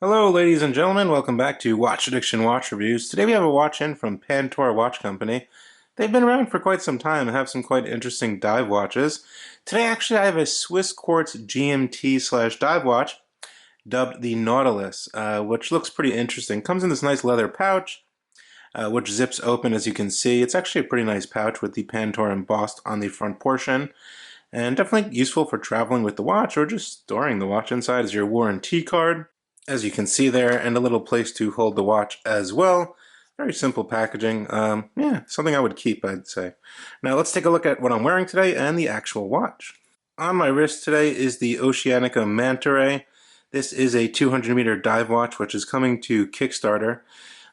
Hello ladies and gentlemen, welcome back to Watch Addiction Watch Reviews. Today we have a watch in from PANTOR Watch Company. They've been around for quite some time and have some quite interesting dive watches. Today actually I have a Swiss Quartz GMT slash dive watch dubbed the Nautilus, which looks pretty interesting. Comes in this nice leather pouch, which zips open as you can see. It's actually a pretty nice pouch with the PANTOR embossed on the front portion. And definitely useful for traveling with the watch or just storing the watch inside as your warranty card, as you can see there, and a little place to hold the watch as well. Very simple packaging. Yeah, something I would keep, I'd say. Now let's take a look at what I'm wearing today and the actual watch. On my wrist today is the Oceanica Manta Ray. This is a 200-meter dive watch, which is coming to Kickstarter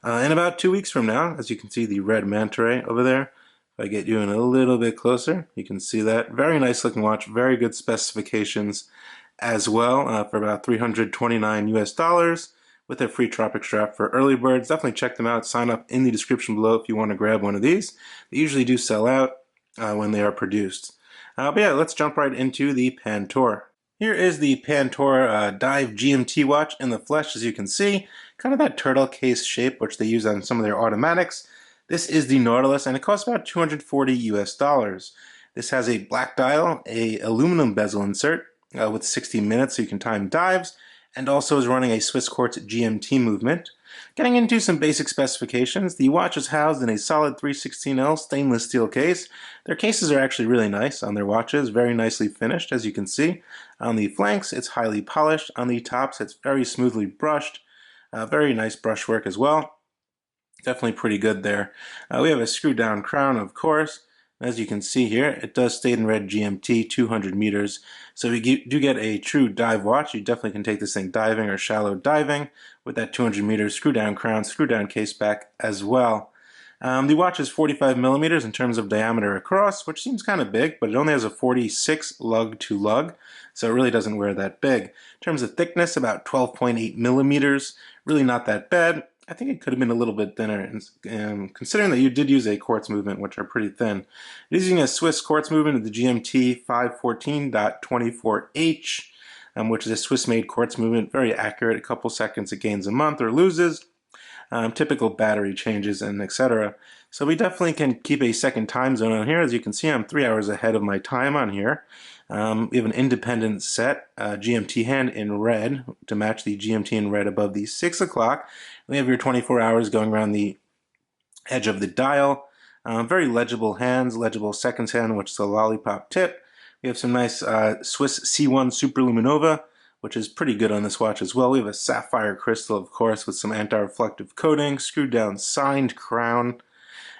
in about 2 weeks from now. As you can see, the red Manta Ray over there. If I get you in a little bit closer, you can see that. Very nice looking watch, very good specifications as well, for about $329 US with a free tropic strap for early birds. Definitely check them out. Sign up in the description below if you want to grab one of these. They usually do sell out when they are produced. But yeah, let's jump right into the PANTOR. Here is the PANTOR Dive GMT watch in the flesh, as you can see. Kind of that turtle case shape, which they use on some of their automatics. This is the Nautilus, and it costs about $240 US. This has a black dial, a aluminum bezel insert, with 60 minutes so you can time dives, and also is running a Swiss Quartz GMT movement. Getting into some basic specifications, the watch is housed in a solid 316L stainless steel case. Their cases are actually really nice on their watches, very nicely finished as you can see. On the flanks it's highly polished, on the tops it's very smoothly brushed, very nice brushwork as well. Definitely pretty good there. We have a screw down crown, of course. As you can see here, it does state in red GMT 200 meters. So if you do get a true dive watch, you definitely can take this thing diving or shallow diving with that 200 meters screw down crown, screw down case back as well. The watch is 45 millimeters in terms of diameter across, which seems kind of big, but it only has a 46 lug to lug, so it really doesn't wear that big. In terms of thickness, about 12.8 millimeters, really not that bad. I think it could have been a little bit thinner, and considering that you did use a quartz movement, which are pretty thin. It is using a Swiss quartz movement of the GMT 514.24H, which is a Swiss-made quartz movement, very accurate. A couple seconds it gains a month or loses. Typical battery changes and etc. So we definitely can keep a second time zone on here. As you can see, I'm 3 hours ahead of my time on here. We have an independent set GMT hand in red to match the GMT in red above the 6 o'clock. We have your 24 hours going around the edge of the dial. Very legible hands, legible seconds hand, which is a lollipop tip. We have some nice Swiss C1 Superluminova, which is pretty good on this watch as well. We have a sapphire crystal, of course, with some anti-reflective coating, screwed down signed crown,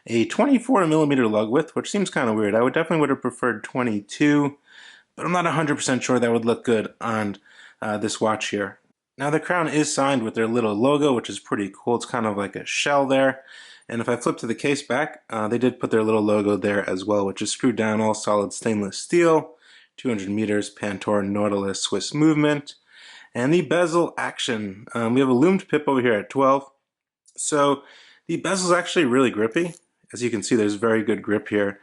a 24 millimeter lug width, which seems kind of weird. I would definitely would have preferred 22, but I'm not 100% sure that would look good on this watch here. Now the crown is signed with their little logo, which is pretty cool. It's kind of like a shell there. And if I flip to the case back, they did put their little logo there as well, which is screwed down, all solid stainless steel. 200 meters, PANTOR Nautilus Swiss movement. And the bezel action. We have a loomed pip over here at 12. So the bezel is actually really grippy. As you can see, there's very good grip here.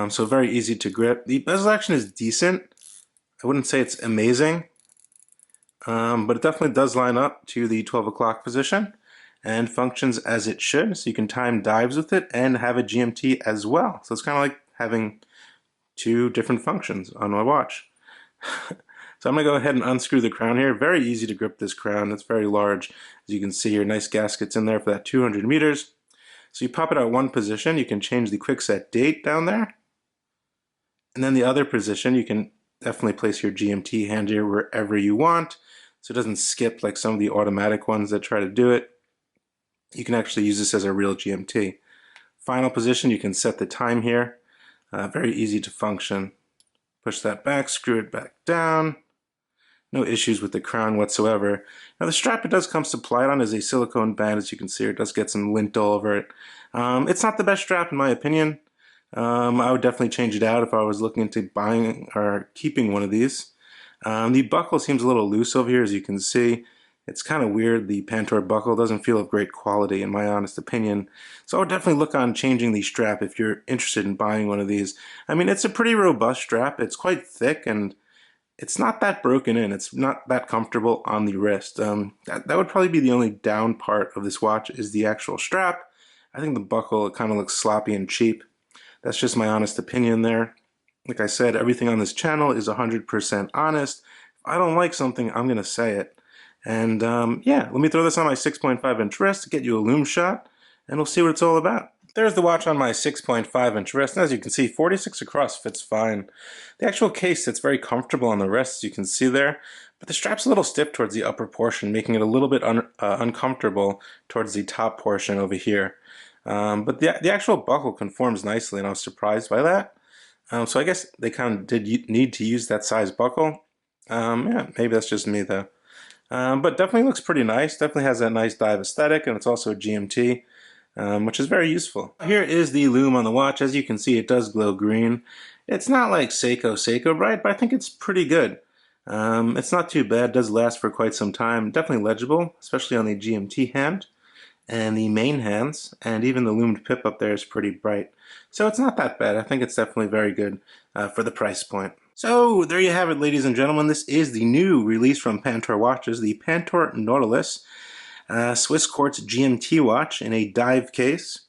So very easy to grip. The bezel action is decent. I wouldn't say it's amazing. But it definitely does line up to the 12 o'clock position and functions as it should. So you can time dives with it and have a GMT as well. So it's kind of like having two different functions on my watch. So I'm going to go ahead and unscrew the crown here. Very easy to grip this crown. It's very large. As you can see here, nice gaskets in there for that 200 meters. So you pop it out one position. You can change the quick set date down there. And then the other position, you can definitely place your GMT hand here wherever you want. So it doesn't skip like some of the automatic ones that try to do it. You can actually use this as a real GMT. Final position, you can set the time here. Very easy to function. Push that back, screw it back down. No issues with the crown whatsoever. Now the strap it does come supplied on is a silicone band. As you can see, it does get some lint all over it. It's not the best strap in my opinion. I would definitely change it out if I was looking into buying or keeping one of these. The buckle seems a little loose over here, as you can see. It's kind of weird. The PANTOR buckle doesn't feel of great quality in my honest opinion. So I would definitely look on changing the strap if you're interested in buying one of these. I mean, it's a pretty robust strap. It's quite thick and it's not that broken in. It's not that comfortable on the wrist. That would probably be the only down part of this watch is the actual strap. I think the buckle, it kind of looks sloppy and cheap. That's just my honest opinion there. Like I said, everything on this channel is 100% honest. If I don't like something, I'm going to say it. And yeah, let me throw this on my 6.5-inch wrist to get you a lume shot, and we'll see what it's all about. There's the watch on my 6.5-inch wrist, and as you can see, 46 across fits fine. The actual case sits very comfortable on the wrist, as you can see there, but the strap's a little stiff towards the upper portion, making it a little bit uncomfortable towards the top portion over here. But the actual buckle conforms nicely, and I was surprised by that. So I guess they kind of did need to use that size buckle. Yeah, maybe that's just me though. But definitely looks pretty nice. Definitely has that nice dive aesthetic, and it's also a GMT, which is very useful. Here is the lume on the watch. As you can see, it does glow green. It's not like Seiko bright, but I think it's pretty good. It's not too bad. It does last for quite some time. Definitely legible, especially on the GMT hand and the main hands, and even the loomed pip up there is pretty bright. So it's not that bad. I think it's definitely very good for the price point. So there you have it, ladies and gentlemen. This is the new release from PANTOR watches, the PANTOR Nautilus Swiss Quartz GMT watch in a dive case,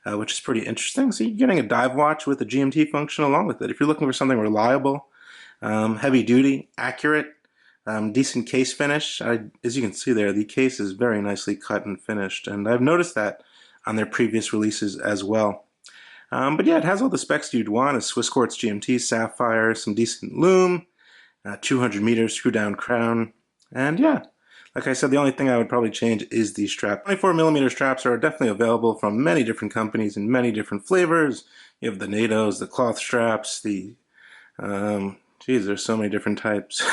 which is pretty interesting. So you're getting a dive watch with a GMT function along with it. If you're looking for something reliable, heavy duty, accurate, decent case finish, as you can see there, the case is very nicely cut and finished, and I've noticed that on their previous releases as well. But yeah, it has all the specs you'd want: a Swiss Quartz GMT, sapphire, some decent lume, 200 meters screw down crown, and yeah, like I said, the only thing I would probably change is the strap. 24mm straps are definitely available from many different companies in many different flavors. You have the NATOs, the cloth straps, the geez, there's so many different types.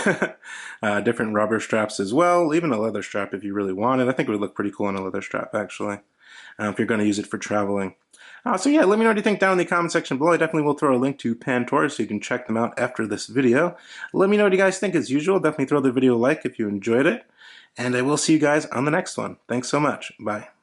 Different rubber straps as well, even a leather strap if you really want it. I think it would look pretty cool on a leather strap, actually, if you're going to use it for traveling. So yeah, let me know what you think down in the comment section below. I definitely will throw a link to PANTOR so you can check them out after this video. Let me know what you guys think as usual. Definitely throw the video a like if you enjoyed it. And I will see you guys on the next one. Thanks so much. Bye.